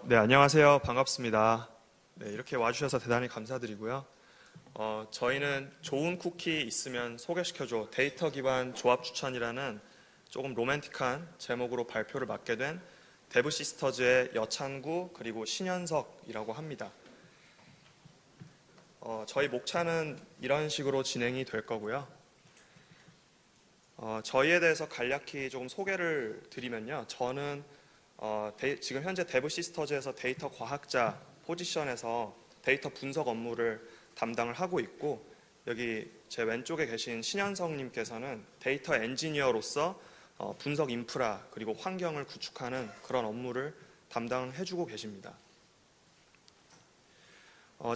네, 안녕하세요. 반갑습니다. 네, 이렇게 와주셔서 대단히 감사드리고요. 저희는 좋은 쿠키 있으면 소개시켜줘 데이터 기반 조합 추천이라는 조금 로맨틱한 제목으로 발표를 맡게 된 데브시스터즈의 여찬구 그리고 신현석이라고 합니다. 저희 목차는 이런 식으로 진행이 될 거고요. 저희에 대해서 간략히 조금 소개를 드리면요. 저는 지금 현재 데브시스터즈에서 데이터 과학자 포지션에서 데이터 분석 업무를 담당을 하고 있고, 여기 제 왼쪽에 계신 신현성님께서는 데이터 엔지니어로서 분석 인프라 그리고 환경을 구축하는 그런 업무를 담당해주고 계십니다.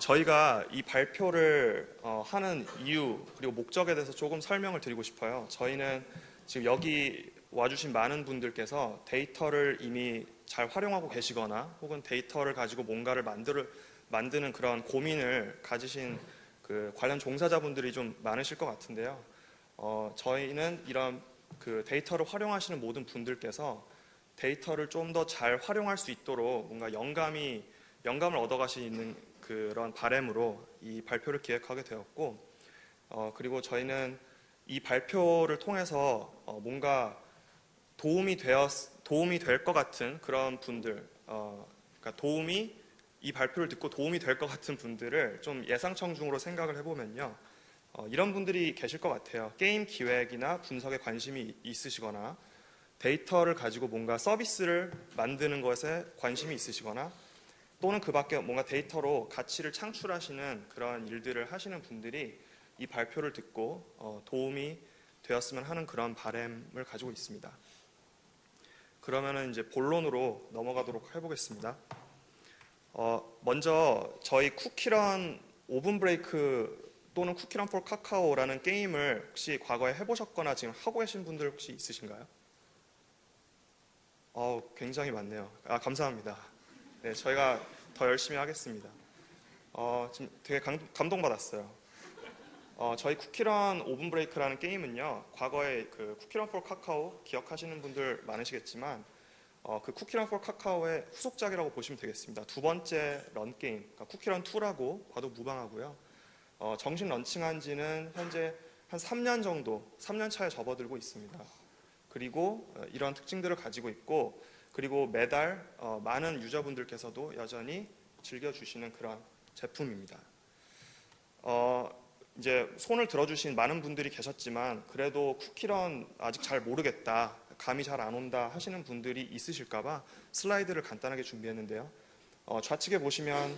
저희가 이 발표를 하는 이유 그리고 목적에 대해서 조금 설명을 드리고 싶어요. 저희는 지금 여기 와주신 많은 분들께서 데이터를 이미 잘 활용하고 계시거나 혹은 데이터를 가지고 뭔가를 만드는 그런 고민을 가지신 그 관련 종사자분들이 좀 많으실 것 같은데요. 저희는 이런 그 데이터를 활용하시는 모든 분들께서 데이터를 좀 더 잘 활용할 수 있도록 뭔가 영감을 얻어가시는 그런 바람으로 이 발표를 기획하게 되었고, 그리고 저희는 이 발표를 통해서 뭔가 도움이 될 것 같은 그런 분들, 그러니까 이 발표를 듣고 도움이 될 것 같은 분들을 좀 예상청 중으로 생각을 해보면요. 이런 분들이 계실 것 같아요. 게임 기획이나 분석에 관심이 있으시거나 데이터를 가지고 뭔가 서비스를 만드는 것에 관심이 있으시거나 또는 그 밖에 뭔가 데이터로 가치를 창출하시는 그런 일들을 하시는 분들이 이 발표를 듣고 도움이 되었으면 하는 그런 바람을 가지고 있습니다. 그러면은 이제 본론으로 넘어가도록 해보겠습니다. 먼저 저희 쿠키런 오븐 브레이크 또는 쿠키런 폴 카카오라는 게임을 혹시 과거에 해보셨거나 지금 하고 계신 분들 혹시 있으신가요? 굉장히 많네요. 감사합니다. 네, 저희가 더 열심히 하겠습니다. 지금 되게 감동받았어요. 저희 쿠키런 오븐 브레이크라는 게임은요, 과거에 그 쿠키런 폴 카카오 기억하시는 분들 많으시겠지만, 그 쿠키런 폴 카카오의 후속작이라고 보시면 되겠습니다. 두 번째 런 게임, 그러니까 쿠키런 2라고 봐도 무방하고요. 정식 런칭한 지는 현재 한 3년 정도, 3년 차에 접어들고 있습니다. 그리고 이런 특징들을 가지고 있고, 그리고 매달 많은 유저분들께서도 여전히 즐겨주시는 그런 제품입니다. 이제 손을 들어주신 많은 분들이 계셨지만 그래도 쿠키런 아직 잘 모르겠다, 감이 잘 안 온다 하시는 분들이 있으실까봐 슬라이드를 간단하게 준비했는데요. 좌측에 보시면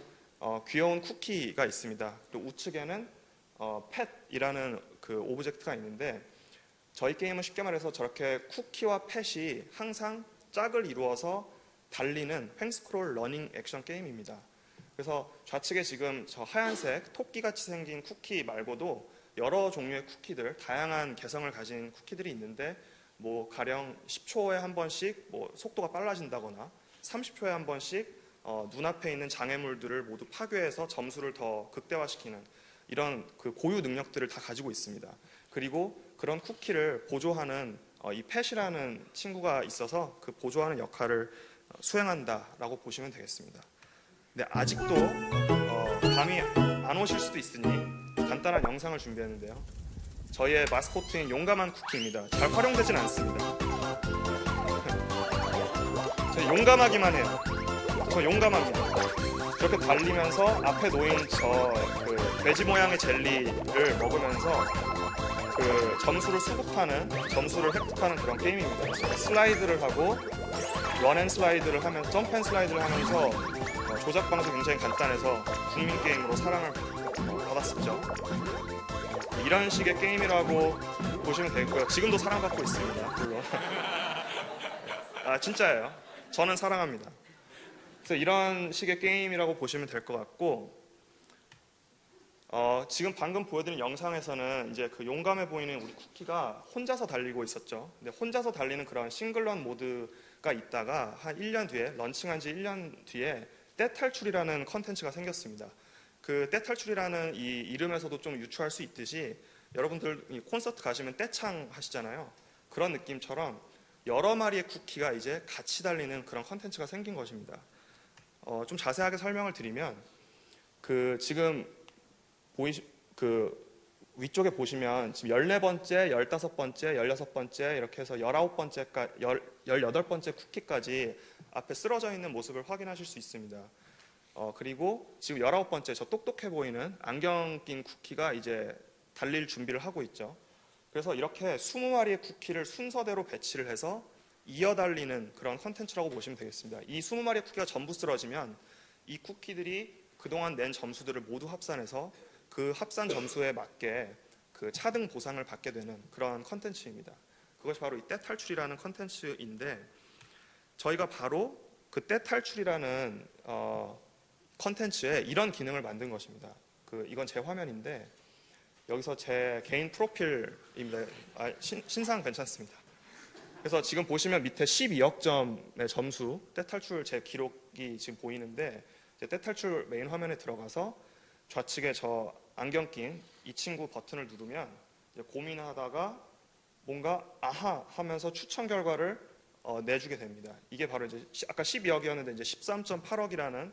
귀여운 쿠키가 있습니다. 또 우측에는 펫이라는 그 오브젝트가 있는데, 저희 게임은 쉽게 말해서 저렇게 쿠키와 펫이 항상 짝을 이루어서 달리는 횡스크롤 러닝 액션 게임입니다. 그래서 좌측에 지금 저 하얀색 토끼같이 생긴 쿠키 말고도 여러 종류의 쿠키들, 다양한 개성을 가진 쿠키들이 있는데, 뭐 가령 10초에 한 번씩 뭐 속도가 빨라진다거나 30초에 한 번씩 눈앞에 있는 장애물들을 모두 파괴해서 점수를 더 극대화시키는 이런 그 고유 능력들을 다 가지고 있습니다. 그리고 그런 쿠키를 보조하는 이 펫이라는 친구가 있어서 그 보조하는 역할을 수행한다라고 보시면 되겠습니다. 근데 아직도 감이 안 오실 수도 있으니 간단한 영상을 준비했는데요. 저희의 마스코트인 용감한 쿠키입니다. 잘 활용되진 않습니다. 저 용감하기만 해요. 저 용감합니다. 저렇게 달리면서 앞에 놓인 그 돼지 모양의 젤리를 먹으면서 그 점수를 획득하는 그런 게임입니다. 슬라이드를 하고 런앤슬라이드를 하면서 점프앤슬라이드를 하면서 조작 방식이 굉장히 간단해서 국민 게임으로 사랑을 받았었죠. 이런 식의 게임이라고 보시면 되겠고요. 지금도 사랑받고 있습니다. 물론. 진짜예요. 저는 사랑합니다. 그래서 이런 식의 게임이라고 보시면 될 것 같고, 지금 방금 보여드린 영상에서는 이제 그 용감해 보이는 우리 쿠키가 혼자서 달리고 있었죠. 근데 혼자서 달리는 그런 싱글런 모드가 있다가 한 1년 뒤에, 런칭한 지 1년 뒤에 떼탈출이라는 컨텐츠가 생겼습니다. 그 떼탈출이라는 이 이름에서도 좀 유추할 수 있듯이, 여러분들 콘서트 가시면 떼창 하시잖아요. 그런 느낌처럼 여러 마리의 쿠키가 이제 같이 달리는 그런 컨텐츠가 생긴 것입니다. 좀 자세하게 설명을 드리면 지금 그 위쪽에 보시면 지금 14번째, 15번째, 16번째 이렇게 해서 19번째까지 18번째 쿠키까지 앞에 쓰러져 있는 모습을 확인하실 수 있습니다. 그리고 지금 19번째 저 똑똑해 보이는 안경 낀 쿠키가 이제 달릴 준비를 하고 있죠. 그래서 이렇게 20마리의 쿠키를 순서대로 배치를 해서 이어달리는 그런 컨텐츠라고 보시면 되겠습니다. 이 20마리의 쿠키가 전부 쓰러지면 이 쿠키들이 그동안 낸 점수들을 모두 합산해서 그 합산 점수에 맞게 그 차등 보상을 받게 되는 그런 컨텐츠입니다. 그것이 바로 이 때 탈출이라는 컨텐츠인데 저희가 바로 그 때 탈출이라는 컨텐츠에 이런 기능을 만든 것입니다. 이건 제 화면인데 여기서 제 개인 프로필입니다. 신상 괜찮습니다. 그래서 지금 보시면 밑에 12억 점의 점수 때 탈출 제 기록이 지금 보이는데 때 탈출 메인 화면에 들어가서 좌측에 저 안경 낀 이 친구 버튼을 누르면 고민하다가 뭔가 아하 하면서 추천 결과를 내주게 됩니다. 이게 바로 이제 아까 12억이었는데 이제 13.8억이라는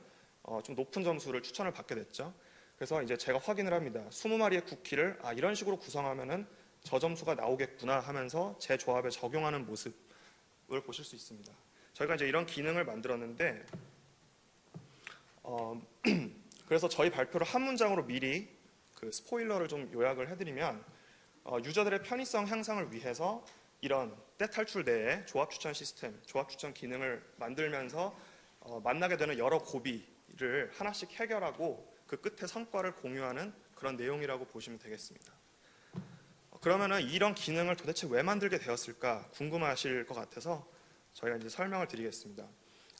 좀 높은 점수를 추천을 받게 됐죠. 그래서 이제 제가 확인을 합니다. 20마리의 쿠키를 이런 식으로 구성하면은 저 점수가 나오겠구나 하면서 제 조합에 적용하는 모습을 보실 수 있습니다. 저희가 이제 이런 기능을 만들었는데 그래서 저희 발표를 한 문장으로 미리 그 스포일러를 좀 요약을 해드리면 유저들의 편의성 향상을 위해서 이런 때 탈출 내에 조합 추천 시스템, 조합 추천 기능을 만들면서 만나게 되는 여러 고비를 하나씩 해결하고 그 끝에 성과를 공유하는 그런 내용이라고 보시면 되겠습니다. 그러면은 이런 기능을 도대체 왜 만들게 되었을까 궁금하실 것 같아서 저희가 이제 설명을 드리겠습니다.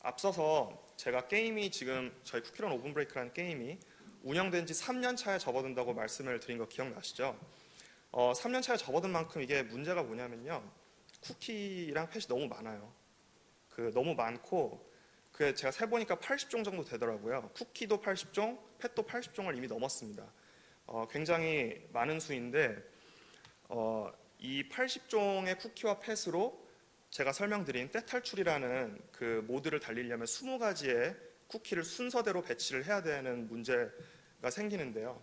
앞서서 제가 게임이 지금 저희 쿠키런 오븐 브레이크라는 게임이 운영된 지 3년 차에 접어든다고 말씀을 드린 거 기억나시죠? 3년 차에 접어든 만큼 이게 문제가 뭐냐면요. 쿠키랑 펫이 너무 많아요. 너무 많고 제가 세보니까 80종 정도 되더라고요. 쿠키도 80종, 펫도 80종을 이미 넘었습니다. 굉장히 많은 수인데 이 80종의 쿠키와 펫으로 제가 설명드린 때 탈출이라는 그 모드를 달리려면 20가지의 쿠키를 순서대로 배치를 해야 되는 문제가 생기는데요.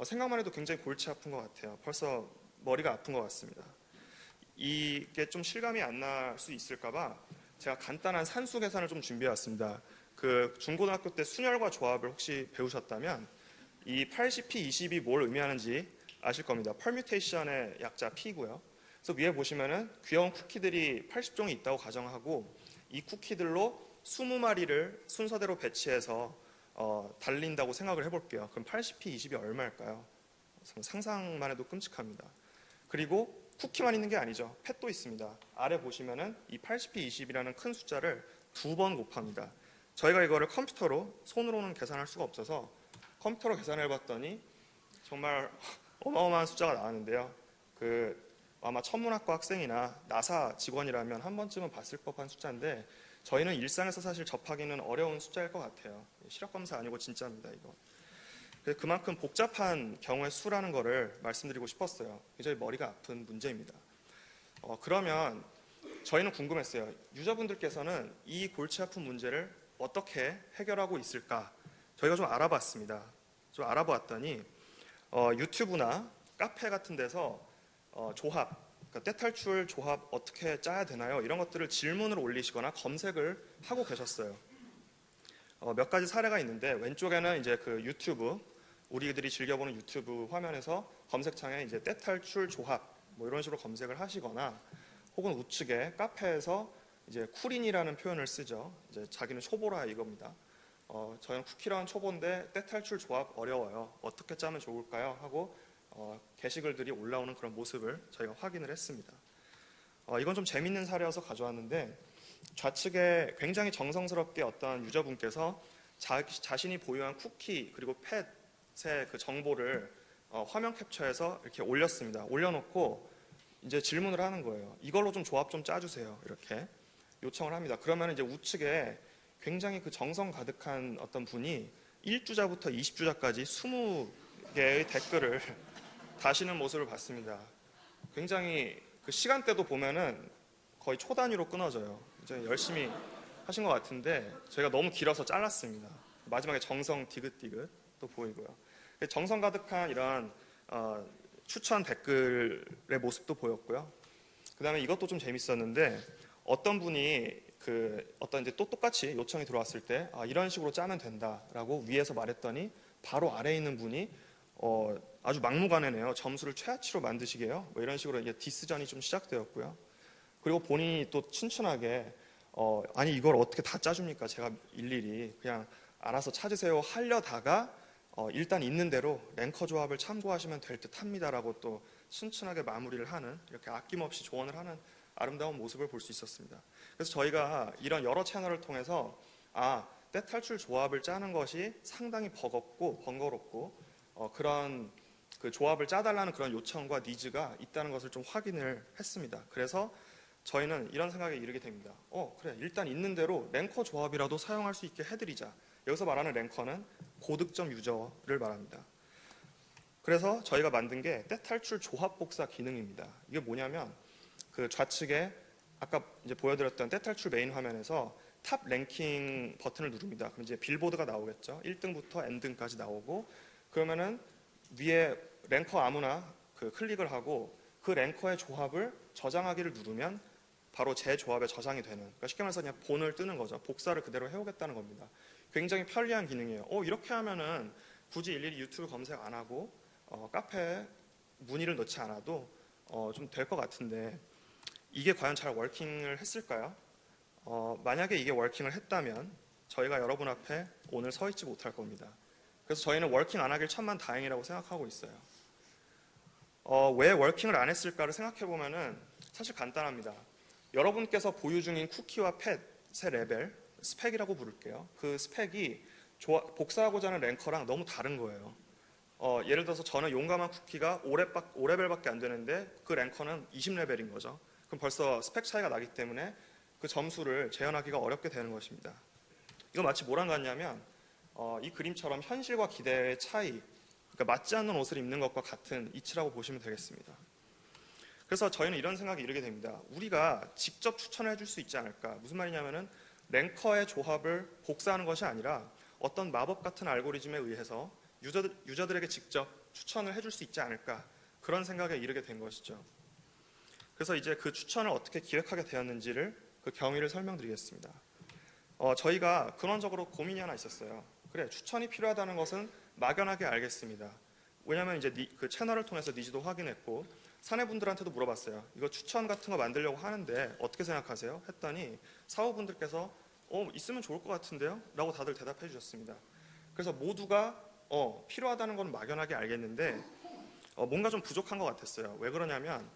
생각만 해도 굉장히 골치 아픈 것 같아요. 벌써 머리가 아픈 것 같습니다. 이게 좀 실감이 안 날 수 있을까봐 제가 간단한 산수 계산을 좀 준비해왔습니다. 중고등학교 때 순열과 조합을 혹시 배우셨다면 이 80p, 20이 뭘 의미하는지 아실 겁니다. 퍼뮤테이션의 약자 P고요. 그래서 위에 보시면은 귀여운 쿠키들이 80종이 있다고 가정하고 이 쿠키들로 20마리를 순서대로 배치해서 달린다고 생각을 해볼게요. 그럼 80p, 20이 얼마일까요? 상상만 해도 끔찍합니다. 그리고 쿠키만 있는 게 아니죠. 펫도 있습니다. 아래 보시면은 이 80p, 20이라는 큰 숫자를 2번 곱합니다. 저희가 이거를 컴퓨터로 손으로는 계산할 수가 없어서 컴퓨터로 계산해 봤더니 정말 어마어마한 숫자가 나왔는데요. 아마 천문학과 학생이나 나사 직원이라면 한 번쯤은 봤을 법한 숫자인데 저희는 일상에서 사실 접하기는 어려운 숫자일 것 같아요. 시력검사 아니고 진짜입니다, 이거. 그만큼 복잡한 경우의 수라는 거를 말씀드리고 싶었어요. 굉장히 머리가 아픈 문제입니다. 그러면 저희는 궁금했어요. 유저분들께서는 이 골치 아픈 문제를 어떻게 해결하고 있을까? 저희가 좀 알아봤습니다. 좀 알아보았더니 유튜브나 카페 같은 데서 조합, 그러니까 때탈출 조합 어떻게 짜야 되나요? 이런 것들을 질문을 올리시거나 검색을 하고 계셨어요. 몇 가지 사례가 있는데 왼쪽에는 이제 유튜브, 우리들이 즐겨보는 유튜브 화면에서 검색창에 이제 때탈출 조합 뭐 이런 식으로 검색을 하시거나 혹은 우측에 카페에서 이제 쿨인이라는 표현을 쓰죠. 이제 자기는 초보라 이겁니다. 저는 쿠키런 초보인데 때탈출 조합 어려워요. 어떻게 짜면 좋을까요? 하고 게시글들이 올라오는 그런 모습을 저희가 확인을 했습니다. 이건 좀 재밌는 사례여서 가져왔는데 좌측에 굉장히 정성스럽게 어떤 유저분께서 자신이 보유한 쿠키 그리고 펫의 그 정보를 화면 캡처해서 이렇게 올렸습니다. 올려놓고 이제 질문을 하는 거예요. 이걸로 좀 조합 좀 짜주세요. 이렇게 요청을 합니다. 그러면 이제 우측에 굉장히 그 정성 가득한 어떤 분이 1주자부터 20주자까지 20개의 댓글을 다시는 모습을 봤습니다. 굉장히 그 시간대도 보면은 거의 초 단위로 끊어져요. 이제 열심히 하신 것 같은데 저희가 너무 길어서 잘랐습니다. 마지막에 정성 디귿디귿 또 보이고요. 정성 가득한 이런 추천 댓글의 모습도 보였고요. 그 다음에 이것도 좀 재밌었는데 어떤 분이 어떤 이제 또 똑같이 요청이 들어왔을 때 이런 식으로 짜면 된다라고 위에서 말했더니 바로 아래에 있는 분이 아주 막무가내네요. 점수를 최하치로 만드시게요. 뭐 이런 식으로 이제 디스전이 좀 시작되었고요. 그리고 본인이 또 친춘하게 아니 이걸 어떻게 다 짜줍니까? 제가 일일이 그냥 알아서 찾으세요 하려다가 일단 있는 대로 랭커 조합을 참고하시면 될 듯 합니다라고 또 친친하게 마무리를 하는 이렇게 아낌없이 조언을 하는 아름다운 모습을 볼 수 있었습니다. 그래서 저희가 이런 여러 채널을 통해서 떼탈출 조합을 짜는 것이 상당히 번거롭고 그런 그 조합을 짜달라는 그런 요청과 니즈가 있다는 것을 좀 확인을 했습니다. 그래서 저희는 이런 생각에 이르게 됩니다. 그래 일단 있는 대로 랭커 조합이라도 사용할 수 있게 해드리자. 여기서 말하는 랭커는 고득점 유저를 말합니다. 그래서 저희가 만든 게 떼탈출 조합 복사 기능입니다. 이게 뭐냐면 그 좌측에 아까 이제 보여드렸던 떼탈출 메인 화면에서 탑 랭킹 버튼을 누릅니다. 그럼 이제 빌보드가 나오겠죠. 1등부터 N등까지 나오고 그러면은 위에 랭커 아무나 클릭을 하고 그 랭커의 조합을 저장하기를 누르면 바로 제 조합에 저장이 되는, 그러니까 쉽게 말해서 그냥 본을 뜨는 거죠. 복사를 그대로 해오겠다는 겁니다. 굉장히 편리한 기능이에요. 이렇게 하면은 굳이 일일이 유튜브 검색 안 하고 카페에 문의를 넣지 않아도 좀 될 것 같은데 이게 과연 잘 워킹을 했을까요? 만약에 이게 워킹을 했다면 저희가 여러분 앞에 오늘 서 있지 못할 겁니다. 그래서 저희는 워킹 안 하길 천만 다행이라고 생각하고 있어요. 왜 워킹을 안 했을까를 생각해 보면은 사실 간단합니다. 여러분께서 보유 중인 쿠키와 펫의 레벨, 스펙이라고 부를게요. 그 스펙이 복사하고자 하는 랭커랑 너무 다른 거예요. 예를 들어서 저는 용감한 쿠키가 5레벨밖에 안 되는데 그 랭커는 20레벨인 거죠. 그럼 벌써 스펙 차이가 나기 때문에 그 점수를 재현하기가 어렵게 되는 것입니다. 이거 마치 뭐랑 같냐면 이 그림처럼 현실과 기대의 차이, 그러니까 맞지 않는 옷을 입는 것과 같은 이치라고 보시면 되겠습니다. 그래서 저희는 이런 생각에 이르게 됩니다. 우리가 직접 추천을 해줄 수 있지 않을까. 무슨 말이냐면은 랭커의 조합을 복사하는 것이 아니라 어떤 마법 같은 알고리즘에 의해서 유저들에게 직접 추천을 해줄 수 있지 않을까. 그런 생각에 이르게 된 것이죠. 그래서 이제 그 추천을 어떻게 기획하게 되었는지를 그 경위를 설명드리겠습니다. 저희가 근원적으로 고민이 하나 있었어요. 그래, 추천이 필요하다는 것은 막연하게 알겠습니다. 왜냐하면 이제 그 채널을 통해서 니즈도 확인했고 사내분들한테도 물어봤어요. 이거 추천 같은 거 만들려고 하는데 어떻게 생각하세요? 했더니 사후분들께서 있으면 좋을 것 같은데요? 라고 다들 대답해 주셨습니다. 그래서 모두가 필요하다는 건 막연하게 알겠는데 뭔가 좀 부족한 것 같았어요. 왜 그러냐면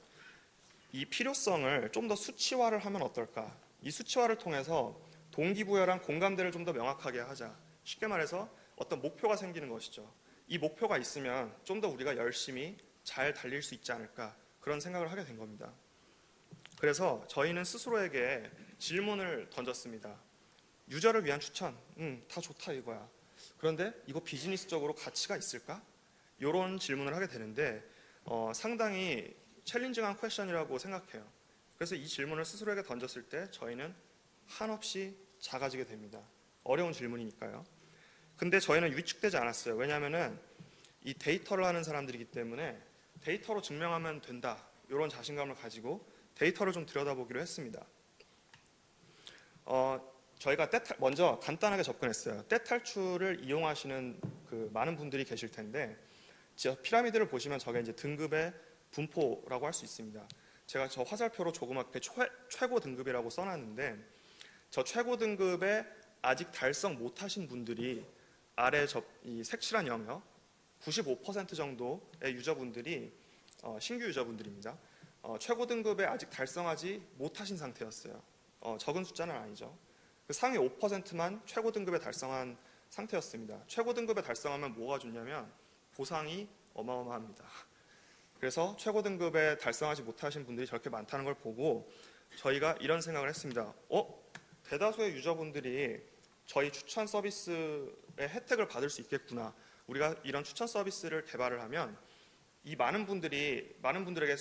이 필요성을 좀 더 수치화를 하면 어떨까? 이 수치화를 통해서 동기부여랑 공감대를 좀 더 명확하게 하자. 쉽게 말해서 어떤 목표가 생기는 것이죠. 이 목표가 있으면 좀 더 우리가 열심히 잘 달릴 수 있지 않을까, 그런 생각을 하게 된 겁니다. 그래서 저희는 스스로에게 질문을 던졌습니다. 유저를 위한 추천, 다 좋다 이거야. 그런데 이거 비즈니스적으로 가치가 있을까? 이런 질문을 하게 되는데 상당히 챌린징한 퀘션이라고 생각해요. 그래서 이 질문을 스스로에게 던졌을 때 저희는 한없이 작아지게 됩니다. 어려운 질문이니까요. 근데 저희는 위축되지 않았어요. 왜냐하면은 이 데이터를 하는 사람들이기 때문에 데이터로 증명하면 된다, 이런 자신감을 가지고 데이터를 좀 들여다보기로 했습니다. 저희가 먼저 간단하게 접근했어요. 떼탈출을 이용하시는 그 많은 분들이 계실 텐데 피라미드를 보시면 저게 이제 등급의 분포라고 할 수 있습니다. 제가 저 화살표로 조그맣게 최고 등급이라고 써놨는데 저 최고 등급에 아직 달성 못하신 분들이 아래 이 색칠한 영역 95% 정도의 유저분들이 신규 유저분들입니다. 최고 등급에 아직 달성하지 못하신 상태였어요. 적은 숫자는 아니죠. 그 상위 5%만 최고 등급에 달성한 상태였습니다. 최고 등급에 달성하면 뭐가 좋냐면 보상이 어마어마합니다. 그래서 최고 등급에 달성하지 못하신 분들이 저렇게 많다는 걸 보고 저희가 이런 생각을 했습니다. 대다수의 유저분들이 저희 추천 서비스의 혜택을 받을 수 있겠구나. 우리가 이런 추천 서비스를 개발을 하면 이 많은 분들에게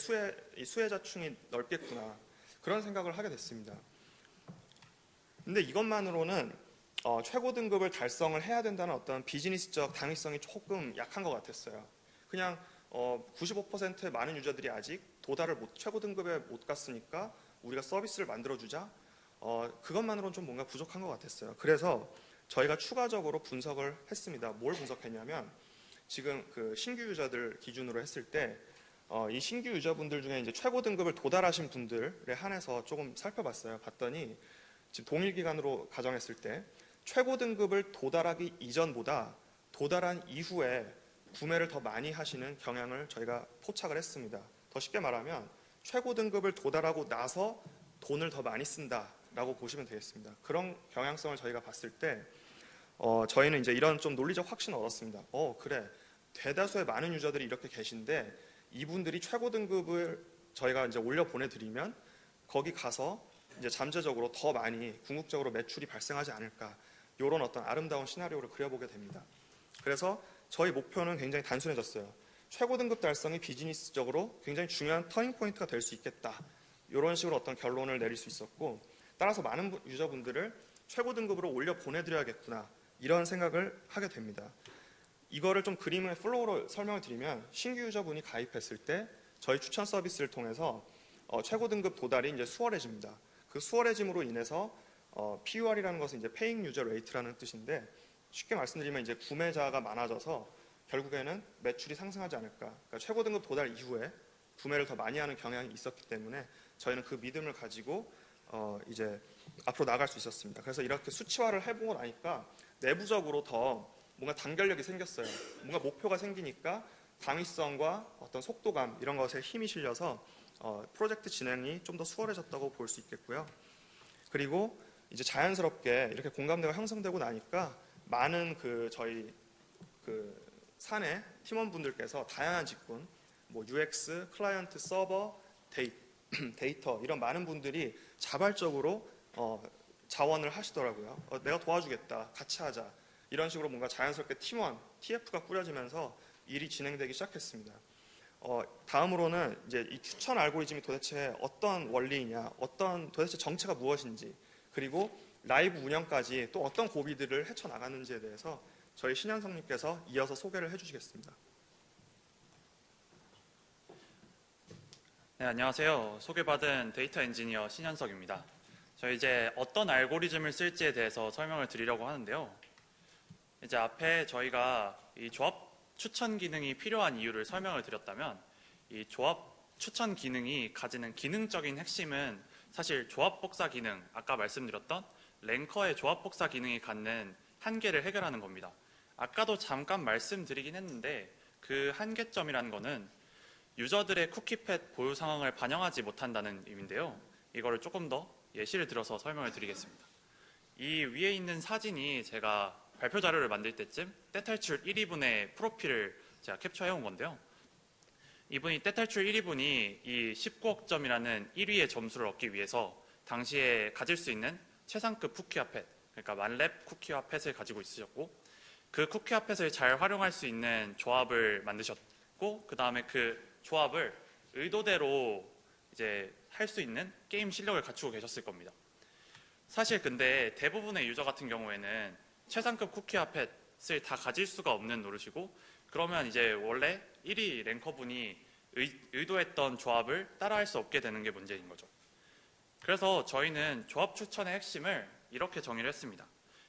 수혜자층이 넓겠구나. 그런 생각을 하게 됐습니다. 근데 이것만으로는 최고 등급을 달성을 해야 된다는 어떤 비즈니스적 당위성이 조금 약한 것 같았어요. 그냥 95%의 많은 유저들이 아직 최고 등급에 못 갔으니까 우리가 서비스를 만들어주자. 그것만으로는 좀 뭔가 부족한 것 같았어요. 그래서 저희가 추가적으로 분석을 했습니다. 뭘 분석했냐면 지금 그 신규 유저들 기준으로 했을 때 이 신규 유저분들 중에 이제 최고 등급을 도달하신 분들에 한해서 조금 살펴봤어요. 봤더니 지금 동일 기간으로 가정했을 때 최고 등급을 도달하기 이전보다 도달한 이후에 구매를 더 많이 하시는 경향을 저희가 포착을 했습니다. 더 쉽게 말하면 최고 등급을 도달하고 나서 돈을 더 많이 쓴다라고 보시면 되겠습니다. 그런 경향성을 저희가 봤을 때 저희는 이제 이런 좀 논리적 확신을 얻었습니다. 그래. 대다수의 많은 유저들이 이렇게 계신데 이분들이 최고 등급을 저희가 이제 올려 보내드리면 거기 가서 이제 잠재적으로 더 많이 궁극적으로 매출이 발생하지 않을까 이런 어떤 아름다운 시나리오를 그려보게 됩니다. 그래서 저희 목표는 굉장히 단순해졌어요. 최고 등급 달성이 비즈니스적으로 굉장히 중요한 터닝 포인트가 될 수 있겠다. 이런 식으로 어떤 결론을 내릴 수 있었고 따라서 많은 유저분들을 최고 등급으로 올려 보내드려야겠구나 이런 생각을 하게 됩니다. 이거를 좀 그림의 플로우로 설명을 드리면 신규 유저분이 가입했을 때 저희 추천 서비스를 통해서 최고 등급 도달이 이제 수월해집니다. 그 수월해짐으로 인해서 PUR이라는 것은 이제 Paying User Rate라는 뜻인데 쉽게 말씀드리면 이제 구매자가 많아져서 결국에는 매출이 상승하지 않을까. 그러니까 최고 등급 도달 이후에 구매를 더 많이 하는 경향이 있었기 때문에 저희는 그 믿음을 가지고 이제 앞으로 나아갈 수 있었습니다. 그래서 이렇게 수치화를 해보고 나니까 내부적으로 더 뭔가 단결력이 생겼어요. 뭔가 목표가 생기니까 당위성과 어떤 속도감 이런 것에 힘이 실려서 프로젝트 진행이 좀 더 수월해졌다고 볼 수 있겠고요. 그리고 이제 자연스럽게 이렇게 공감대가 형성되고 나니까 많은 저희 사내 팀원분들께서 다양한 직군, 뭐 UX, 클라이언트, 서버, 데이터 이런 많은 분들이 자발적으로 자원을 하시더라고요. 내가 도와주겠다, 같이 하자 이런 식으로 뭔가 자연스럽게 팀원, TF가 꾸려지면서 일이 진행되기 시작했습니다. 다음으로는 이제 이 추천 알고리즘이 도대체 어떤 원리이냐, 도대체 정체가 무엇인지, 그리고 라이브 운영까지 또 어떤 고비들을 헤쳐나가는지에 대해서 저희 신현성님께서 이어서 소개를 해주시겠습니다. 네, 안녕하세요. 소개받은 데이터 엔지니어 신현석입니다. 저희 이제 어떤 알고리즘을 쓸지에 대해서 설명을 드리려고 하는데요. 이제 앞에 저희가 이 조합 추천 기능이 필요한 이유를 설명을 드렸다면 이 조합 추천 기능이 가지는 기능적인 핵심은 사실 조합 복사 기능, 아까 말씀드렸던 랭커의 조합 복사 기능이 갖는 한계를 해결하는 겁니다. 아까도 잠깐 말씀드리긴 했는데 그 한계점이라는 거는 유저들의 쿠키팻 보유 상황을 반영하지 못한다는 의미인데요. 이거를 조금 더 예시를 들어서 설명을 드리겠습니다. 이 위에 있는 사진이 제가 발표 자료를 만들 때쯤 떼탈출 1위분의 프로필을 제가 캡처해 온 건데요. 이분이 떼탈출 1위분이 이 19억 점이라는 1위의 점수를 얻기 위해서 당시에 가질 수 있는 최상급 쿠키와 펫, 그러니까 만렙 쿠키와 펫을 가지고 있으셨고 그 쿠키와 펫을 잘 활용할 수 있는 조합을 만드셨고 그 다음에 그 조합을 의도대로 이제 할 수 있는 게임 실력을 갖추고 계셨을 겁니다. 사실 근데 대부분의 유저 같은 경우에는 최상급 쿠키와 펫을 다 가질 수가 없는 노릇이고 그러면 이제 원래 1위 랭커분이 의도했던 조합을 따라할 수 없게 되는 게 문제인 거죠. 그래서 저희는 조합 추천의 핵심을 이렇게 정의를 했습니다.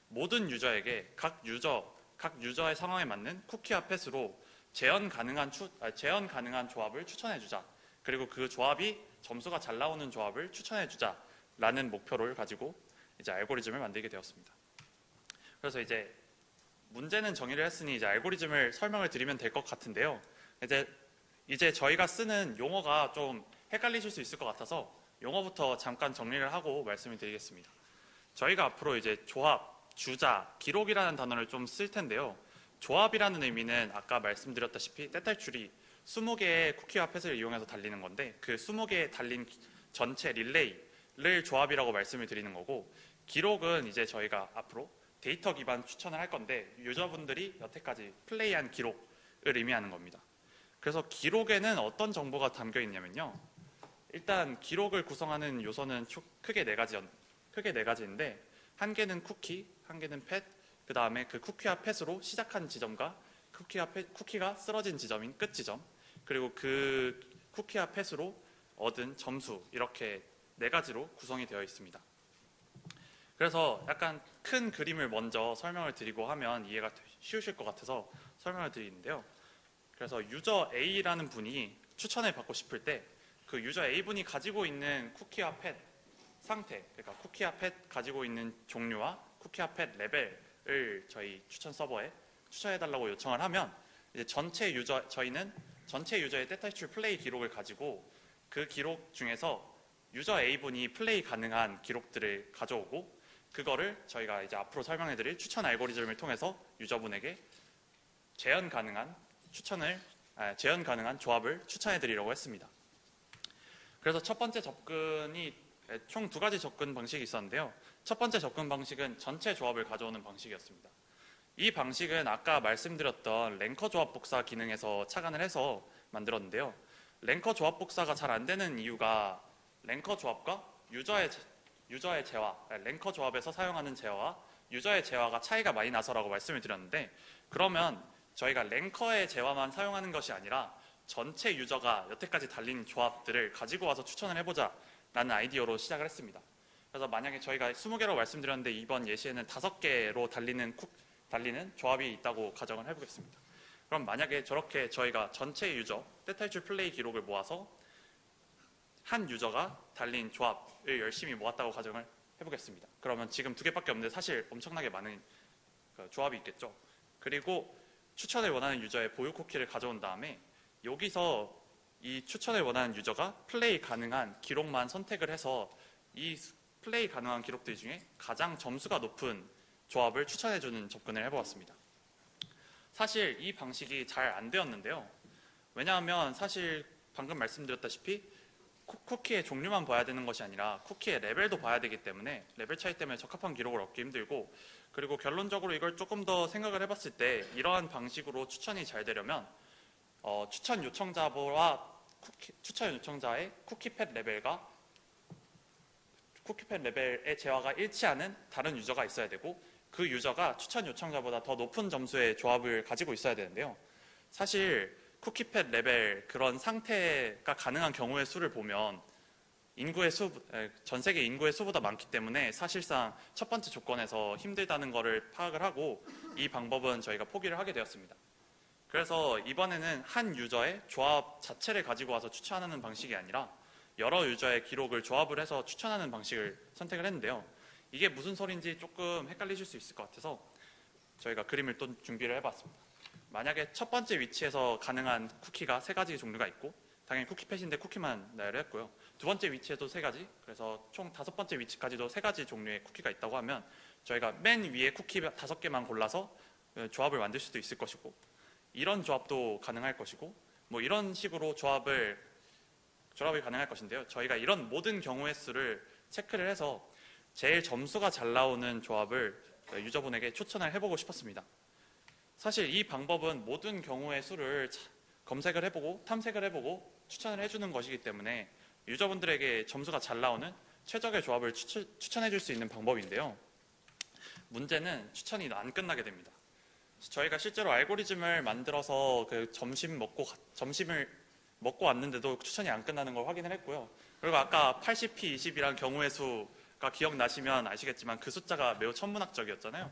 모든 유저에게 각 유저의 상황에 맞는 쿠키와 펫으로 재현 가능한 조합을 추천해주자. 그리고 그 조합이 점수가 잘 나오는 조합을 추천해주자 라는 목표를 가지고 이제 알고리즘을 만들게 되었습니다. 그래서 이제 문제는 정의를 했으니 이제 알고리즘을 설명을 드리면 될 것 같은데요. 이제 저희가 쓰는 용어가 좀 헷갈리실 수 있을 것 같아서 용어부터 잠깐 정리를 하고 말씀을 드리겠습니다. 저희가 앞으로 이제 조합, 주자, 기록이라는 단어를 좀 쓸 텐데요. 조합이라는 의미는 아까 말씀드렸다시피 떼탈출이 20개의 쿠키와 펫을 이용해서 달리는 건데 그 20개의 달린 전체 릴레이를 조합이라고 말씀을 드리는 거고 기록은 이제 저희가 앞으로 데이터 기반 추천을 할 건데 유저분들이 여태까지 플레이한 기록을 의미하는 겁니다. 그래서 기록에는 어떤 정보가 담겨 있냐면요. 일단 기록을 구성하는 요소는 크게 네 가지인데 한 개는 쿠키, 한 개는 펫, 그 다음에 그 쿠키와 펫으로 시작한 지점과 쿠키가 쓰러진 지점인 끝 지점, 그리고 그 쿠키와 펫으로 얻은 점수, 이렇게 네 가지로 구성이 되어 있습니다. 그래서 약간 큰 그림을 먼저 설명을 드리고 하면 이해가 쉬우실 것 같아서 설명을 드리는데요. 그래서 유저 A라는 분이 추천을 받고 싶을 때 그 유저 A분이 가지고 있는 쿠키와 펫 상태, 그러니까 쿠키와 펫 가지고 있는 종류와 쿠키와 펫 레벨을 저희 추천 서버에 추천해달라고 요청을 하면 이제 저희는 전체 유저의 떼탈출 플레이 기록을 가지고 그 기록 중에서 유저 A분이 플레이 가능한 기록들을 가져오고 그거를 저희가 이제 앞으로 설명해드릴 추천 알고리즘을 통해서 유저분에게 재현 가능한 조합을 추천해드리려고 했습니다. 그래서 첫 번째 접근이 총 두 가지 접근 방식이 있었는데요. 첫 번째 접근 방식은 전체 조합을 가져오는 방식이었습니다. 이 방식은 아까 말씀드렸던 랭커 조합 복사 기능에서 착안을 해서 만들었는데요. 랭커 조합 복사가 잘 안 되는 이유가 랭커 조합과 유저의 재화, 랭커 조합에서 사용하는 재화와 유저의 재화가 차이가 많이 나서라고 말씀을 드렸는데, 그러면 저희가 랭커의 재화만 사용하는 것이 아니라 전체 유저가 여태까지 달린 조합들을 가지고 와서 추천을 해보자 라는 아이디어로 시작을 했습니다. 그래서 만약에 저희가 20개라고 말씀드렸는데 이번 예시에는 5개로 달리는 조합이 있다고 가정을 해보겠습니다. 그럼 만약에 저렇게 저희가 전체 유저 떼탈출 플레이 기록을 모아서 한 유저가 달린 조합을 열심히 모았다고 가정을 해보겠습니다. 그러면 지금 2개밖에 없는데 사실 엄청나게 많은 조합이 있겠죠. 그리고 추천을 원하는 유저의 보유 쿠키를 가져온 다음에 여기서 이 추천을 원하는 유저가 플레이 가능한 기록만 선택을 해서 이 플레이 가능한 기록들 중에 가장 점수가 높은 조합을 추천해주는 접근을 해보았습니다. 사실 이 방식이 잘 안 되었는데요. 왜냐하면 사실 방금 말씀드렸다시피 쿠키의 종류만 봐야 되는 것이 아니라 쿠키의 레벨도 봐야 되기 때문에 레벨 차이 때문에 적합한 기록을 얻기 힘들고, 그리고 결론적으로 이걸 조금 더 생각을 해봤을 때 이러한 방식으로 추천이 잘 되려면 추천 요청자의 쿠키팻 레벨의 재화가 일치하는 다른 유저가 있어야 되고, 그 유저가 추천 요청자보다 더 높은 점수의 조합을 가지고 있어야 되는데요. 사실 쿠키팻 레벨 그런 상태가 가능한 경우의 수를 보면 전 세계 인구의 수보다 많기 때문에 사실상 첫 번째 조건에서 힘들다는 것을 파악을 하고 이 방법은 저희가 포기를 하게 되었습니다. 그래서 이번에는 한 유저의 조합 자체를 가지고 와서 추천하는 방식이 아니라 여러 유저의 기록을 조합을 해서 추천하는 방식을 선택을 했는데요. 이게 무슨 소리인지 조금 헷갈리실 수 있을 것 같아서 저희가 그림을 또 준비를 해봤습니다. 만약에 첫 번째 위치에서 가능한 쿠키가 3가지 종류가 있고, 당연히 쿠키팻인데 쿠키만 나열을 했고요. 두 번째 위치에도 3가지, 그래서 총 5번째 위치까지도 3가지 종류의 쿠키가 있다고 하면 저희가 맨 위에 쿠키 5개만 골라서 조합을 만들 수도 있을 것이고, 이런 조합도 가능할 것이고, 뭐 이런 식으로 조합이 가능할 것인데요. 저희가 이런 모든 경우의 수를 체크를 해서 제일 점수가 잘 나오는 조합을 유저분에게 추천을 해보고 싶었습니다. 사실 이 방법은 모든 경우의 수를 검색을 해보고 탐색을 해보고 추천을 해주는 것이기 때문에 유저분들에게 점수가 잘 나오는 최적의 조합을 추천해줄 수 있는 방법인데요. 문제는 추천이 안 끝나게 됩니다. 저희가 실제로 알고리즘을 만들어서 점심을 먹고 왔는데도 추천이 안 끝나는 걸 확인을 했고요. 그리고 아까 80p 20이란 경우의 수가 기억나시면 아시겠지만 그 숫자가 매우 천문학적이었잖아요.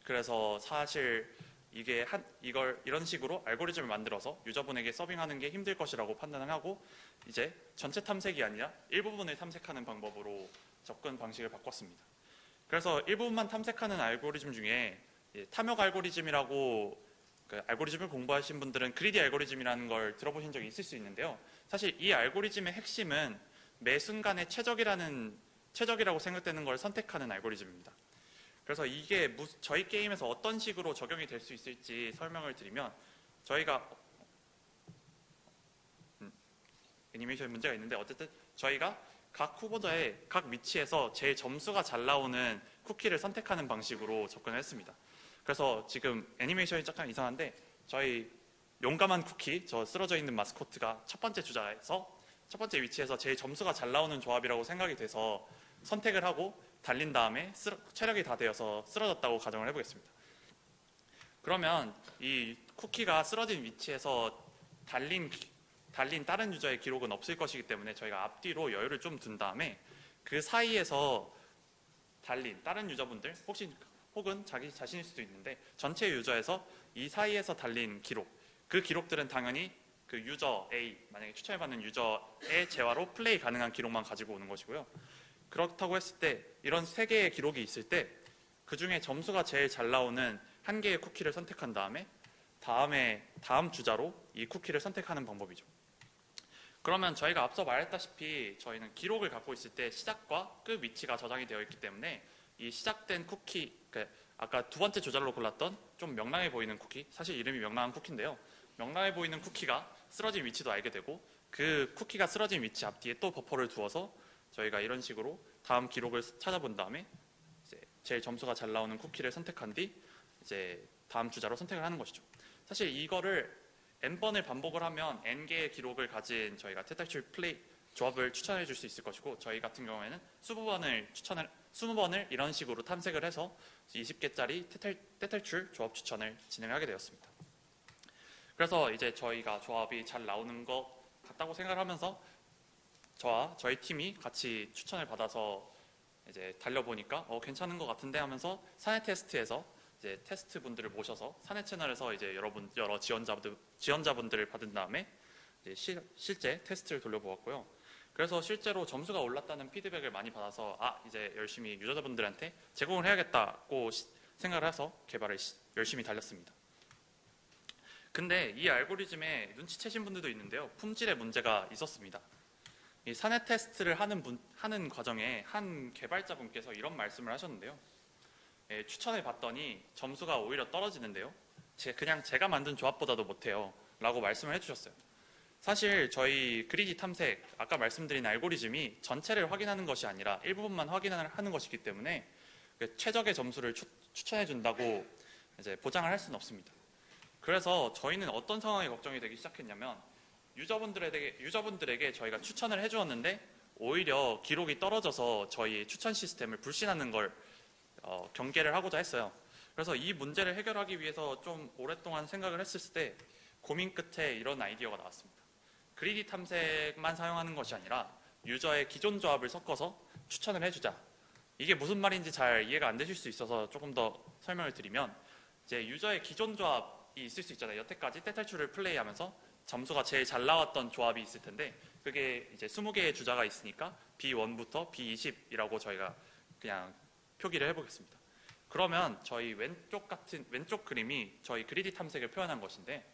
그래서 사실 이런 식으로 알고리즘을 만들어서 유저분에게 서빙하는 게 힘들 것이라고 판단을 하고 이제 전체 탐색이 아니라 일부분을 탐색하는 방법으로 접근 방식을 바꿨습니다. 그래서 일부분만 탐색하는 알고리즘 중에 탐욕 알고리즘이라고, 알고리즘을 공부하신 분들은 그리디 알고리즘이라는 걸 들어보신 적이 있을 수 있는데요. 사실 이 알고리즘의 핵심은 매 순간에 최적이라고 생각되는 걸 선택하는 알고리즘입니다. 그래서 이게 저희 게임에서 어떤 식으로 적용이 될 수 있을지 설명을 드리면, 저희가 애니메이션에 문제가 있는데 어쨌든 저희가 각 후보자의 각 위치에서 제일 점수가 잘 나오는 쿠키를 선택하는 방식으로 접근을 했습니다. 그래서 지금 애니메이션이 약간 이상한데 저희 용감한 쿠키, 저 쓰러져 있는 마스코트가 첫 번째 주자에서 첫 번째 위치에서 제일 점수가 잘 나오는 조합이라고 생각이 돼서 선택을 하고 달린 다음에 체력이 다 되어서 쓰러졌다고 가정을 해보겠습니다. 그러면 이 쿠키가 쓰러진 위치에서 달린 다른 유저의 기록은 없을 것이기 때문에 저희가 앞뒤로 여유를 좀 둔 다음에 그 사이에서 달린 다른 유저분들 혹은 자기 자신일 수도 있는데 전체 유저에서 이 사이에서 달린 기록, 그 기록들은 당연히 그 유저 A, 만약에 추천해받는 유저의 재화로 플레이 가능한 기록만 가지고 오는 것이고요. 그렇다고 했을 때 이런 3개의 기록이 있을 때 그 중에 점수가 제일 잘 나오는 한 개의 쿠키를 선택한 다음에 다음 주자로 이 쿠키를 선택하는 방법이죠. 그러면 저희가 앞서 말했다시피 저희는 기록을 갖고 있을 때 시작과 끝 위치가 저장이 되어 있기 때문에 이 시작된 쿠키, 아까 두 번째 조절로 골랐던 좀 명랑해 보이는 쿠키, 사실 이름이 명랑한 쿠키인데요. 명랑해 보이는 쿠키가 쓰러진 위치도 알게 되고 그 쿠키가 쓰러진 위치 앞뒤에 또 버퍼를 두어서 저희가 이런 식으로 다음 기록을 찾아본 다음에 이제 제일 점수가 잘 나오는 쿠키를 선택한 뒤 이제 다음 주자로 선택을 하는 것이죠. 사실 이거를 n번을 반복을 하면 n개의 기록을 가진 저희가 태탈출 플레이 조합을 추천해 줄 수 있을 것이고 저희 같은 경우에는 20번을 이런 식으로 탐색을 해서 20개짜리 태탈출 조합 추천을 진행하게 되었습니다. 그래서 이제 저희가 조합이 잘 나오는 것 같다고 생각을 하면서 저와 저희 팀이 같이 추천을 받아서 이제 달려보니까 괜찮은 것 같은데 하면서 사내 테스트에서 이제 테스트 분들을 모셔서 사내 채널에서 이제 여러 지원자분들을 받은 다음에 이제 실제 테스트를 돌려보았고요. 그래서 실제로 점수가 올랐다는 피드백을 많이 받아서 이제 열심히 유저분들한테 제공을 해야겠다고 생각을 해서 개발을 열심히 달렸습니다. 근데 이 알고리즘에 눈치채신 분들도 있는데요. 품질에 문제가 있었습니다. 이 사내 테스트를 하는 과정에 한 개발자분께서 이런 말씀을 하셨는데요. 추천을 받더니 점수가 오히려 떨어지는데요. 그냥 제가 만든 조합보다도 못해요 라고 말씀을 해주셨어요. 사실 저희 그리디 탐색, 아까 말씀드린 알고리즘이 전체를 확인하는 것이 아니라 일부분만 확인하는 것이기 때문에 최적의 점수를 추천해 준다고 이제 보장을 할 수는 없습니다. 그래서 저희는 어떤 상황이 걱정이 되기 시작했냐면 유저분들에게 저희가 추천을 해주었는데 오히려 기록이 떨어져서 저희 추천 시스템을 불신하는 걸 경계를 하고자 했어요. 그래서 이 문제를 해결하기 위해서 좀 오랫동안 생각을 했을 때 고민 끝에 이런 아이디어가 나왔습니다. 그리디 탐색만 사용하는 것이 아니라 유저의 기존 조합을 섞어서 추천을 해주자. 이게 무슨 말인지 잘 이해가 안 되실 수 있어서 조금 더 설명을 드리면 이제 유저의 기존 조합이 있을 수 있잖아요. 여태까지 떼탈출을 플레이하면서 점수가 제일 잘 나왔던 조합이 있을 텐데 그게 이제 20개의 주자가 있으니까 B1부터 B20이라고 저희가 그냥 표기를 해보겠습니다. 그러면 저희 왼쪽 그림이 저희 그리디 탐색을 표현한 것인데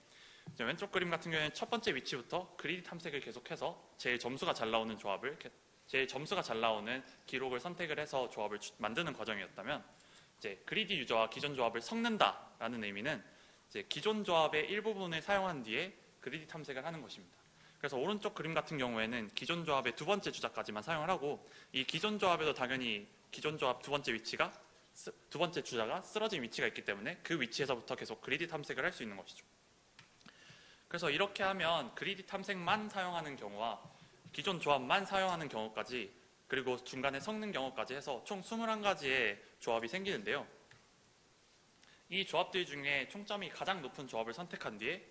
왼쪽 그림 같은 경우에는 첫 번째 위치부터 그리디 탐색을 계속해서 제일 점수가 잘 나오는 기록을 선택을 해서 조합을 만드는 과정이었다면 이제 그리디 유저와 기존 조합을 섞는다라는 의미는 이제 기존 조합의 일부분을 사용한 뒤에 그리디 탐색을 하는 것입니다. 그래서 오른쪽 그림 같은 경우에는 기존 조합의 두 번째 주자까지만 사용을 하고 이 기존 조합에도 당연히 기존 조합 두 번째 주자가 쓰러진 위치가 있기 때문에 그 위치에서부터 계속 그리디 탐색을 할 수 있는 것이죠. 그래서 이렇게 하면 그리디 탐색만 사용하는 경우와 기존 조합만 사용하는 경우까지 그리고 중간에 섞는 경우까지 해서 총 21가지의 조합이 생기는데요. 이 조합들 중에 총점이 가장 높은 조합을 선택한 뒤에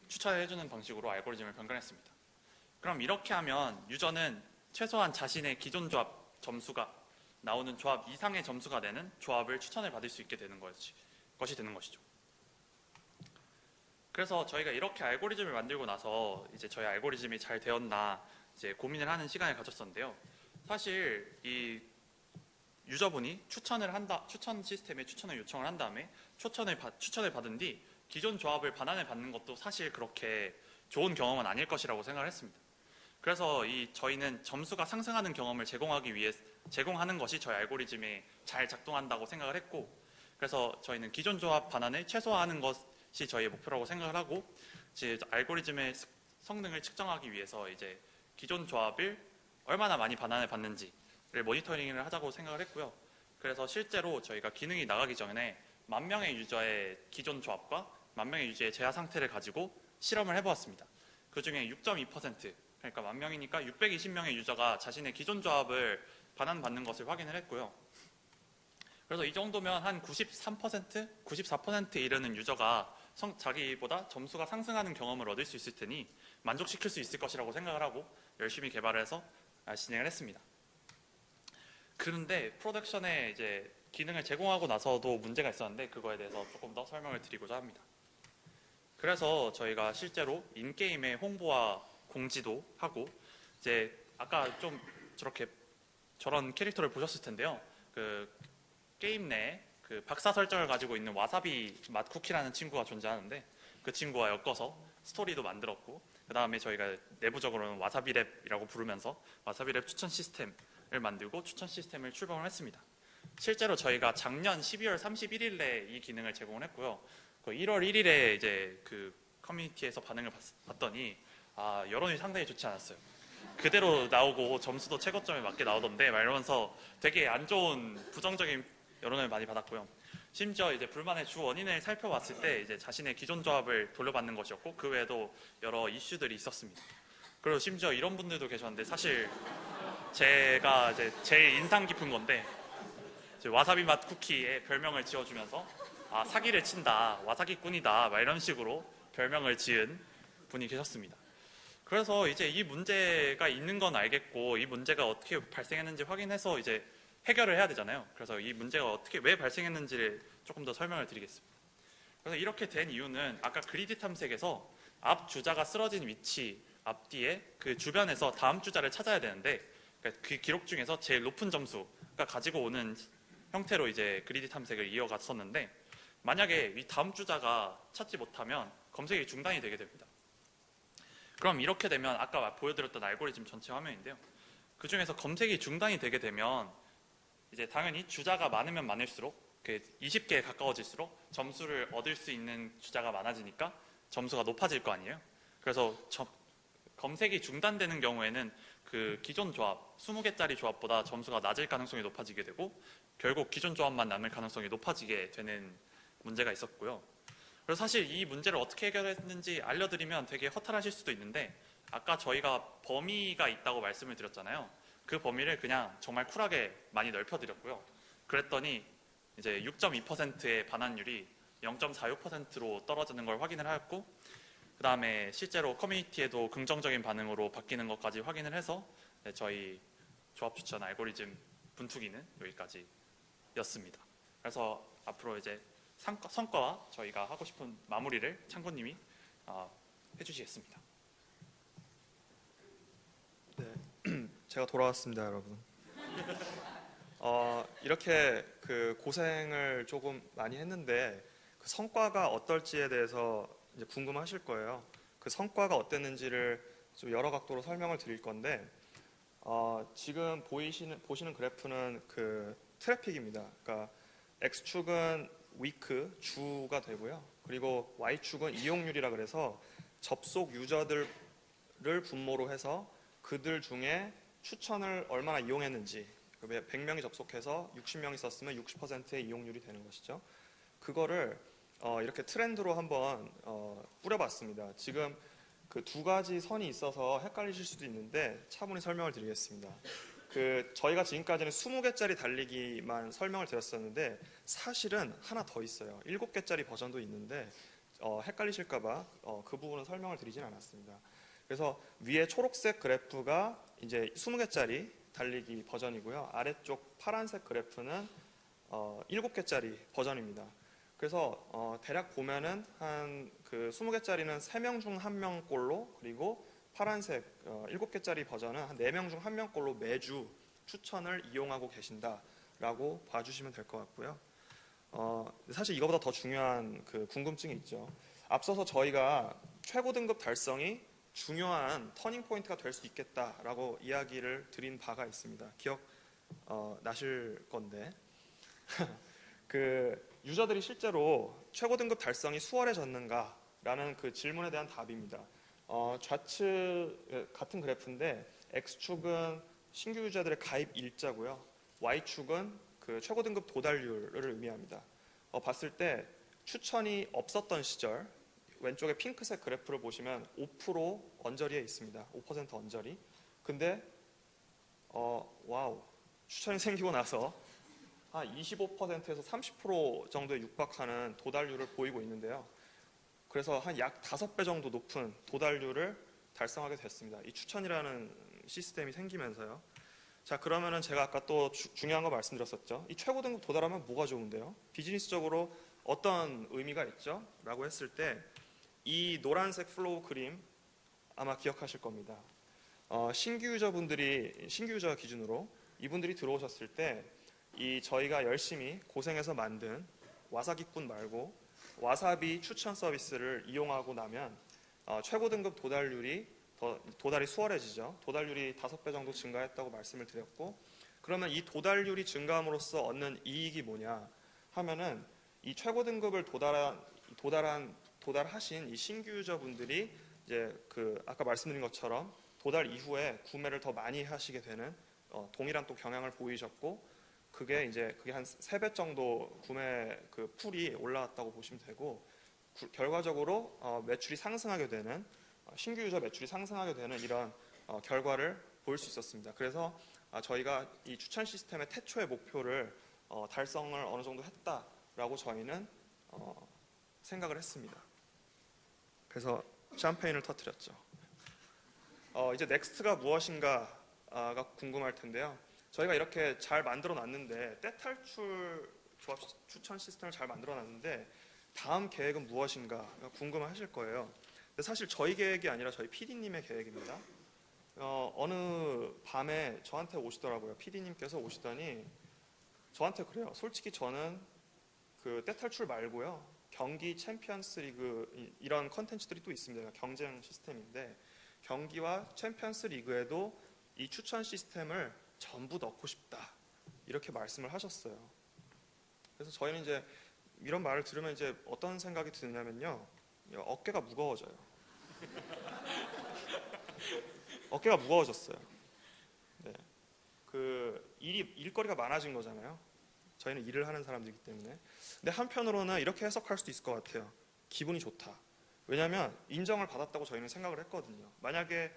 추천해주는 방식으로 알고리즘을 변경했습니다. 그럼 이렇게 하면 유저는 최소한 자신의 기존 조합 점수가 나오는 조합 이상의 점수가 되는 조합을 추천을 받을 수 있게 되는 것이 되는 것이죠. 그래서 저희가 이렇게 알고리즘을 만들고 나서 이제 저희 알고리즘이 잘 되었나 이제 고민을 하는 시간을 가졌었는데요. 사실 이 유저분이 추천 시스템에 추천을 요청을 한 다음에 추천을 받은 뒤 기존 조합을 반환을 받는 것도 사실 그렇게 좋은 경험은 아닐 것이라고 생각을 했습니다. 그래서 저희는 점수가 상승하는 경험을 제공하는 것이 저희 알고리즘에 잘 작동한다고 생각을 했고 그래서 저희는 기존 조합 반환을 최소화하는 것이 저희의 목표라고 생각을 하고 이제 알고리즘의 성능을 측정하기 위해서 이제 기존 조합을 얼마나 많이 반환을 받는지를 모니터링을 하자고 생각을 했고요. 그래서 실제로 저희가 기능이 나가기 전에 10,000명의 유저의 기존 조합과 10,000명의 유저의 재화 상태를 가지고 실험을 해보았습니다. 그 중에 6.2% 그러니까 10,000명이니까 620명의 유저가 자신의 기존 조합을 반환받는 것을 확인을 했고요. 그래서 이 정도면 한 93%, 94%에 이르는 유저가 자기보다 점수가 상승하는 경험을 얻을 수 있을 테니 만족시킬 수 있을 것이라고 생각을 하고 열심히 개발을 해서 진행을 했습니다. 그런데 프로덕션에 이제 기능을 제공하고 나서도 문제가 있었는데 그거에 대해서 조금 더 설명을 드리고자 합니다. 그래서 저희가 실제로 인게임의 홍보와 공지도 하고 이제 아까 좀 저런 캐릭터를 보셨을 텐데요. 그 게임 내 그 박사 설정을 가지고 있는 와사비 맛 쿠키라는 친구가 존재하는데 그 친구와 엮어서 스토리도 만들었고 그 다음에 저희가 내부적으로는 와사비랩이라고 부르면서 와사비랩 추천 시스템을 만들고 추천 시스템을 출범을 했습니다. 실제로 저희가 작년 12월 31일에 이 기능을 제공을 했고요. 그 1월 1일에 이제 그 커뮤니티에서 반응을 봤더니 여론이 상당히 좋지 않았어요. 그대로 나오고 점수도 최고점에 맞게 나오던데 막 이러면서 되게 안 좋은 부정적인 여론을 많이 받았고요. 심지어 이제 불만의 주 원인을 살펴봤을 때 이제 자신의 기존 조합을 돌려받는 것이었고 그 외에도 여러 이슈들이 있었습니다. 그리고 심지어 이런 분들도 계셨는데 사실 제가 이제 제일 인상 깊은 건데 와사비 맛 쿠키에 별명을 지어주면서 사기를 친다, 와사기꾼이다 막 이런 식으로 별명을 지은 분이 계셨습니다. 그래서 이제 이 문제가 있는 건 알겠고 이 문제가 어떻게 발생했는지 확인해서 이제 해결을 해야 되잖아요. 그래서 이 문제가 왜 발생했는지를 조금 더 설명을 드리겠습니다. 그래서 이렇게 된 이유는 아까 그리디 탐색에서 앞 주자가 쓰러진 위치 앞뒤에 그 주변에서 다음 주자를 찾아야 되는데 그러니까 그 기록 중에서 제일 높은 점수가 가지고 오는 형태로 이제 그리디 탐색을 이어갔었는데 만약에 이 다음 주자가 찾지 못하면 검색이 중단이 되게 됩니다. 그럼 이렇게 되면 아까 보여드렸던 알고리즘 전체 화면인데요. 그 중에서 검색이 중단이 되게 되면 이제 당연히 주자가 많으면 많을수록 20개에 가까워질수록 점수를 얻을 수 있는 주자가 많아지니까 점수가 높아질 거 아니에요. 그래서 검색이 중단되는 경우에는 그 기존 조합, 20개짜리 조합보다 점수가 낮을 가능성이 높아지게 되고 결국 기존 조합만 남을 가능성이 높아지게 되는 문제가 있었고요. 그래서 사실 이 문제를 어떻게 해결했는지 알려드리면 되게 허탈하실 수도 있는데 아까 저희가 범위가 있다고 말씀을 드렸잖아요. 그 범위를 그냥 정말 쿨하게 많이 넓혀드렸고요. 그랬더니 이제 6.2%의 반환율이 0.46%로 떨어지는 걸 확인을 하였고 그 다음에 실제로 커뮤니티에도 긍정적인 반응으로 바뀌는 것까지 확인을 해서 저희 조합 추천 알고리즘 분투기는 여기까지였습니다. 그래서 앞으로 이제 성과와 저희가 하고 싶은 마무리를 창구님이 해주시겠습니다. 제가 돌아왔습니다, 여러분. 이렇게 그 고생을 조금 많이 했는데 그 성과가 어떨지에 대해서 이제 궁금하실 거예요. 그 성과가 어땠는지를 좀 여러 각도로 설명을 드릴 건데 지금 보시는 그래프는 그 트래픽입니다. 그러니까 X축은 위크, 주가 되고요. 그리고 Y축은 이용률이라 그래서 접속 유저들을 분모로 해서 그들 중에 추천을 얼마나 이용했는지 100명이 접속해서 60명이 썼으면 60%의 이용률이 되는 것이죠. 그거를 이렇게 트렌드로 한번 뿌려봤습니다. 지금 그 두 가지 선이 있어서 헷갈리실 수도 있는데 차분히 설명을 드리겠습니다. 저희가 지금까지는 20개짜리 달리기만 설명을 드렸었는데 사실은 하나 더 있어요. 7개짜리 버전도 있는데 헷갈리실까봐 그 부분은 설명을 드리진 않았습니다. 그래서 위에 초록색 그래프가 이제 20개짜리 달리기 버전이고요. 아래쪽 파란색 그래프는 7개짜리 버전입니다. 그래서 대략 보면은 한 그 20개짜리는 3명 중 1명 꼴로 그리고 파란색 7개짜리 버전은 한 4명 중 1명 꼴로 매주 추천을 이용하고 계신다라고 봐주시면 될 것 같고요. 사실 이거보다 더 중요한 그 궁금증이 있죠. 앞서서 저희가 최고 등급 달성이 중요한 터닝 포인트가 될 수 있겠다라고 이야기를 드린 바가 있습니다. 기억 나실 건데 그 유저들이 실제로 최고 등급 달성이 수월해졌는가라는 그 질문에 대한 답입니다. 좌측 같은 그래프인데 X축은 신규 유저들의 가입 일자고요. Y축은 그 최고 등급 도달률을 의미합니다. 봤을 때 추천이 없었던 시절 왼쪽에 핑크색 그래프를 보시면 5% 언저리에 있습니다. 5% 언저리. 근데 와우 추천이 생기고 나서 한 25%에서 30% 정도에 육박하는 도달률을 보이고 있는데요. 그래서 한 약 5배 정도 높은 도달률을 달성하게 됐습니다. 이 추천이라는 시스템이 생기면서요. 자, 그러면은 제가 아까 또 중요한 거 말씀드렸었죠. 이 최고 등급 도달하면 뭐가 좋은데요? 비즈니스적으로 어떤 의미가 있죠? 라고 했을 때 이 노란색 플로우 그림 아마 기억하실 겁니다. 신규 유저 기준으로 이분들이 들어오셨을 때 이 저희가 열심히 고생해서 만든 와사기꾼 말고 와사비 추천 서비스를 이용하고 나면 최고 등급 도달이 수월해지죠. 도달률이 5배 정도 증가했다고 말씀을 드렸고, 그러면 이 도달률이 증가함으로써 얻는 이익이 뭐냐 하면은 이 최고 등급을 도달하신 이 신규 유저분들이 이제 그 아까 말씀드린 것처럼 도달 이후에 구매를 더 많이 하시게 되는 동일한 또 경향을 보이셨고, 그게 한 3배 정도 구매 그 풀이 올라왔다고 보시면 되고, 결과적으로 매출이 상승하게 되는 신규 유저 매출이 상승하게 되는 이런 결과를 보일 수 있었습니다. 그래서 저희가 이 추천 시스템의 태초의 목표를 달성을 어느 정도 했다라고 저희는 생각을 했습니다. 그래서 샴페인을 터뜨렸죠. 이제 넥스트가 무엇인가가 궁금할 텐데요. 저희가 이렇게 잘 만들어 놨는데, 떼탈출 조합 추천 시스템을 잘 만들어 놨는데 다음 계획은 무엇인가가 궁금하실 거예요. 근데 사실 저희 계획이 아니라 저희 PD님의 계획입니다. 어느 밤에 저한테 오시더라고요. PD님께서 오시더니 저한테 그래요. 솔직히 저는 그 떼탈출 말고요, 경기 챔피언스 리그 이런 컨텐츠들이 또 있습니다. 경쟁 시스템인데 경기와 챔피언스 리그에도 이 추천 시스템을 전부 넣고 싶다, 이렇게 말씀을 하셨어요. 그래서 저희는 이제 이런 말을 들으면 이제 어떤 생각이 드냐면요, 어깨가 무거워져요. 어깨가 무거워졌어요. 네. 그 일거리가 많아진 거잖아요. 저희는 일을 하는 사람들이기 때문에. 근데 한편으로는 이렇게 해석할 수도 있을 것 같아요. 기분이 좋다. 왜냐하면 인정을 받았다고 저희는 생각을 했거든요. 만약에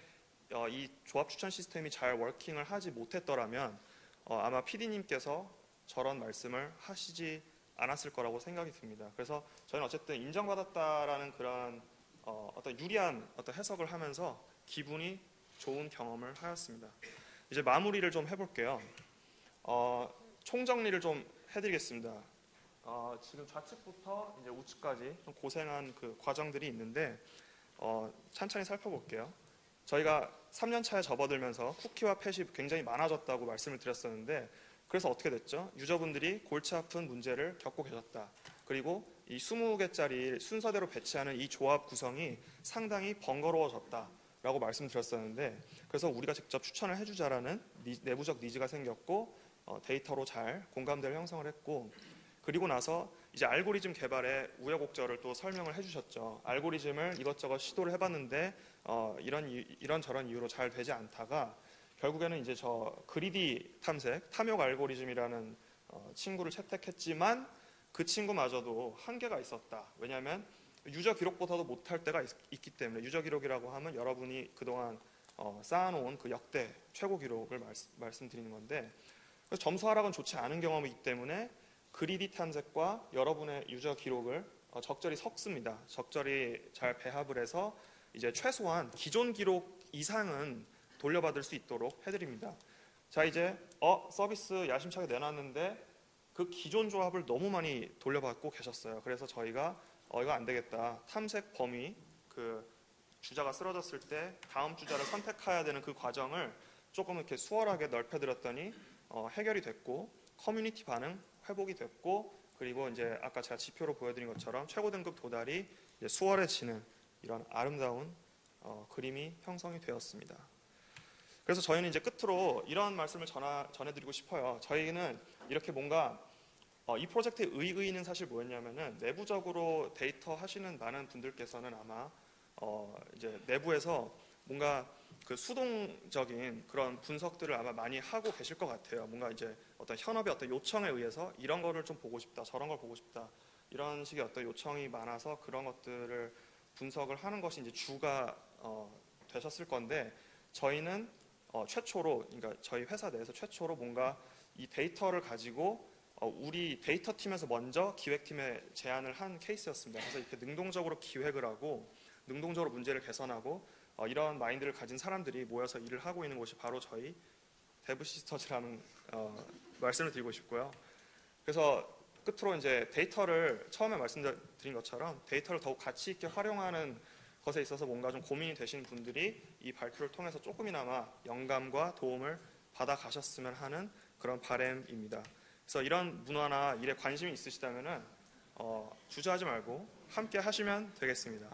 이 조합 추천 시스템이 잘 워킹을 하지 못했더라면 아마 PD님께서 저런 말씀을 하시지 않았을 거라고 생각이 듭니다. 그래서 저희는 어쨌든 인정받았다라는 그런 어떤 유리한 어떤 해석을 하면서 기분이 좋은 경험을 하였습니다. 이제 마무리를 좀 해볼게요. 총정리를 좀 해드리겠습니다. 지금 좌측부터 이제 우측까지 좀 고생한 그 과정들이 있는데 천천히 살펴볼게요. 저희가 3년 차에 접어들면서 쿠키와 팻이 굉장히 많아졌다고 말씀을 드렸었는데, 그래서 어떻게 됐죠? 유저분들이 골치 아픈 문제를 겪고 계셨다. 그리고 이 20개짜리 순서대로 배치하는 이 조합 구성이 상당히 번거로워졌다라고 말씀드렸었는데, 그래서 우리가 직접 추천을 해주자라는 내부적 니즈가 생겼고 데이터로 잘 공감대를 형성을 했고, 그리고 나서 이제 알고리즘 개발의 우여곡절을 또 설명을 해주셨죠. 알고리즘을 이것저것 시도를 해봤는데 이런저런 이유로 잘 되지 않다가 결국에는 이제 저 그리디 탐욕 알고리즘이라는 친구를 채택했지만 그 친구마저도 한계가 있었다. 왜냐하면 유저 기록보다도 못할 때가 있기 때문에. 유저 기록이라고 하면 여러분이 그동안 쌓아놓은 그 역대 최고 기록을 말씀드리는 건데, 점수 하락은 좋지 않은 경험이기 때문에 그리디 탐색과 여러분의 유저 기록을 적절히 섞습니다. 적절히 잘 배합을 해서 이제 최소한 기존 기록 이상은 돌려받을 수 있도록 해드립니다. 자, 이제 서비스 야심차게 내놨는데 그 기존 조합을 너무 많이 돌려받고 계셨어요. 그래서 저희가 이거 안 되겠다. 탐색 범위, 그 주자가 쓰러졌을 때 다음 주자를 선택해야 되는 그 과정을 조금 이렇게 수월하게 넓혀드렸더니 해결이 됐고, 커뮤니티 반응 회복이 됐고, 그리고 이제 아까 제가 지표로 보여드린 것처럼 최고 등급 도달이 이제 수월해지는 이런 아름다운 그림이 형성이 되었습니다. 그래서 저희는 이제 끝으로 이런 말씀을 전해드리고 싶어요. 저희는 이렇게 뭔가 이 프로젝트의 의의는 사실 뭐였냐면은, 내부적으로 데이터 하시는 많은 분들께서는 아마 이제 내부에서 뭔가 그 수동적인 그런 분석들을 아마 많이 하고 계실 것 같아요. 뭔가 이제 어떤 현업의 어떤 요청에 의해서 이런 거를 좀 보고 싶다, 저런 걸 보고 싶다, 이런 식의 어떤 요청이 많아서 그런 것들을 분석을 하는 것이 이제 주가 되셨을 건데, 저희는 최초로, 그러니까 저희 회사 내에서 최초로 뭔가 이 데이터를 가지고 우리 데이터 팀에서 먼저 기획팀에 제안을 한 케이스였습니다. 그래서 이렇게 능동적으로 기획을 하고 능동적으로 문제를 개선하고 이런 마인드를 가진 사람들이 모여서 일을 하고 있는 곳이 바로 저희 데브시스터즈라는 말씀을 드리고 싶고요. 그래서 끝으로 이제 데이터를 처음에 말씀드린 것처럼 데이터를 더욱 가치 있게 활용하는 것에 있어서 뭔가 좀 고민이 되시는 분들이 이 발표를 통해서 조금이나마 영감과 도움을 받아 가셨으면 하는 그런 바람입니다. 그래서 이런 문화나 일에 관심이 있으시다면은 주저하지 말고 함께 하시면 되겠습니다.